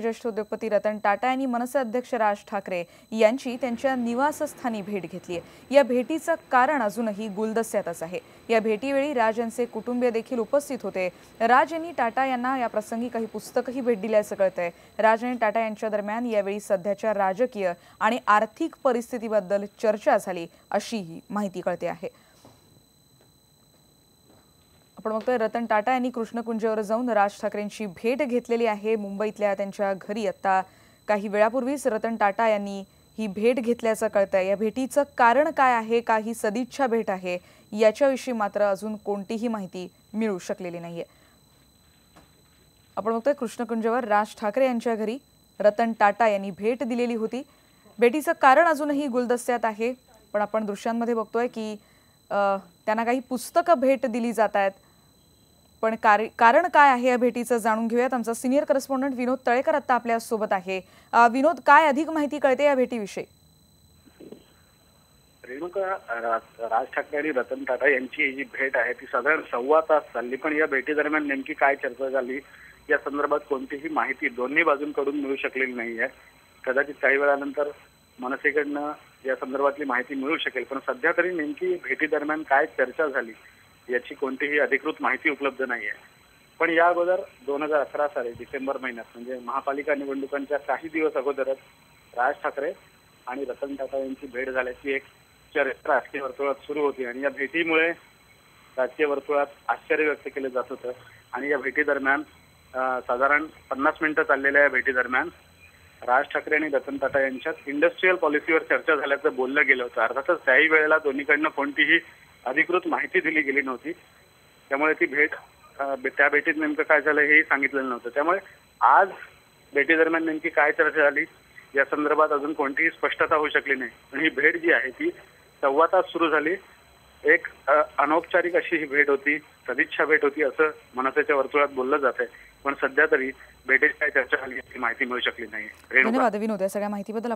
ज्येष्ठ उद्योगपती रतन टाटा यांनी मनसे अध्यक्ष राज ठाकरे यांची त्यांच्या निवासस्थानी भेट घेतली आहे। या भेटीचं कारण अजूनही गुलदस्त्यातच आहे। या भेटीवेळी राज यांचे कुटुंबीय देखील उपस्थित होते। राज यांनी टाटा यांना या प्रसंगी काही पुस्तकही भेट दिल्याचं कळतंय। राज आणि टाटा यांच्या दरम्यान यावेळी सध्याच्या राजकीय आणि आर्थिक परिस्थितीबद्दल चर्चा झाली अशीही माहिती कळते आहे। आपण बघतोय रतन टाटा यांनी कृष्णकुंजवर जाऊन राज ठाकरेंची भेट घेतलेली आहे। मुंबईतल्या त्यांच्या घरी आता काही वेळापूर्वीच रतन टाटा यांनी ही भेट घेतल्याचं कळतंय। या भेटीचं कारण काय आहे, का ही सदिच्छा भेट आहे, याच्याविषयी मात्र अजून कोणतीही माहिती मिळू शकलेली नाहीये। आपण बघतोय कृष्णकुंजवर राज ठाकरे यांच्या घरी रतन टाटा यांनी भेट दिलेली होती। भेटीचं कारण अजूनही गुलदस्त्यात आहे, पण आपण दृश्यांमध्ये बघतोय की त्यांना काही पुस्तकं भेट दिली जात आहेत। पण कारण काय आहे या भेटीचं जाणून घेऊयात। आमचा सिनियर करस्पॉन्डंट विनोद तळेकर आता आपल्या सोबत आहे। विनोद, काय अधिक माहिती कळते या भेटीविषयी? रेणुका, राज ठाकरे आणि रतन टाटा यांची जी भेट आहे ती साधारण 1.25 तास चालली, पण या भेटी दरम्यान नेमकी काय चर्चा झाली या संदर्भात कोणतीही माहिती दोन्ही बाजूंकडून मिळू शकलेली नाही आहे। कदाचित काही वेळानंतर मनसेकडनं या संदर्भातली माहिती मिळू शकेल, पण सध्या तरी नेमकी भेटी दरम्यान काय चर्चा झाली याची कोणतीही अधिकृत माहिती उपलब्ध नाही आहे। पण या अगोदर 2011 साली डिसेंबर महिन्यात म्हणजे महापालिका निवडणुकांच्या काही दिवस अगोदरच राज ठाकरे आणि रतन टाटा यांची भेट झाल्याची एक चर्चा राजकीय वर्तुळात सुरू होती आणि या भेटीमुळे राजकीय वर्तुळात आश्चर्य व्यक्त केलं जात होतं। आणि या भेटी दरम्यान साधारण 50 मिनिटं चाललेल्या या भेटी दरम्यान राज ठाकरे आणि रतन टाटा यांच्यात इंडस्ट्रीयल पॉलिसीवर चर्चा झाल्याचं बोललं गेलं होतं। अर्थातच त्याही वेळेला दोन्हीकडनं कोणतीही अधिकृत माहिती दिली गेली नव्हती, त्यामुळे ती त्या भेटीत नेमकं काय झालं हेही सांगितलेलं नव्हतं। त्यामुळे आज भेटी दरम्यान नेमकी काय चर्चा झाली या संदर्भात अजून कोणतीही स्पष्टता होऊ शकली नाही। पण ही भेट जी आहे ती 1.25 तास सुरू झाली। एक अनौपचारिक अशी ही भेट होती, सदिच्छा भेट होती असं मनसेच्या वर्तुळात बोललं जात आहे। पण सध्या तरी भेटीत काय चर्चा झाली याची माहिती मिळू शकली नाही। धन्यवाद विनोद, या सगळ्या माहितीबद्दल।